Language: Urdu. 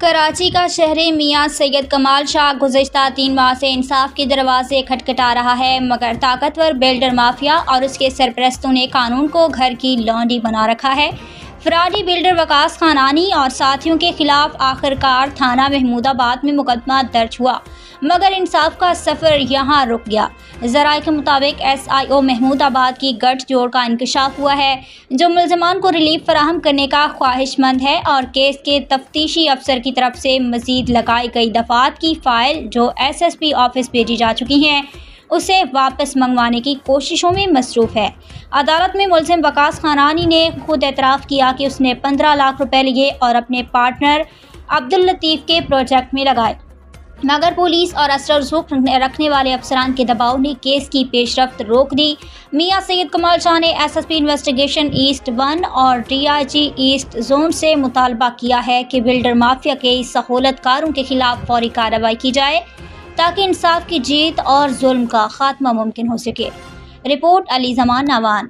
کراچی کا شہری میاں سید کمال شاہ گزشتہ 3 ماہ سے انصاف کے دروازے کھٹکھٹا رہا ہے، مگر طاقتور بلڈر مافیا اور اس کے سرپرستوں نے قانون کو گھر کی لانڈی بنا رکھا ہے۔ فراری بلڈر وقاص خانانی اور ساتھیوں کے خلاف آخرکار تھانہ محمود آباد میں مقدمہ درج ہوا، مگر انصاف کا سفر یہاں رک گیا۔ ذرائع کے مطابق SIO محمود آباد کی گٹھ جوڑ کا انکشاف ہوا ہے، جو ملزمان کو ریلیف فراہم کرنے کا خواہش مند ہے اور کیس کے تفتیشی افسر کی طرف سے مزید لگائی گئی دفعات کی فائل جو SSP آفس بھیجی جا چکی ہیں، اسے واپس منگوانے کی کوششوں میں مصروف ہے۔ عدالت میں ملزم وقاص خانانی نے خود اعتراف کیا کہ اس نے 15 لاکھ روپے لیے اور اپنے پارٹنر عبداللطیف کے پروجیکٹ میں لگائے، مگر پولیس اور اثر رسوخ رکھنے والے افسران کے دباؤ نے کیس کی پیش رفت روک دی۔ میاں سید کمال شاہ نے SSP انویسٹیگیشن ایسٹ 1 اور DIG ایسٹ زون سے مطالبہ کیا ہے کہ بلڈر مافیا کے سہولت کاروں کے خلاف فوری کارروائی کی جائے تاکہ انصاف کی جیت اور ظلم کا خاتمہ ممکن ہو سکے۔ رپورٹ علی زمان ناوان۔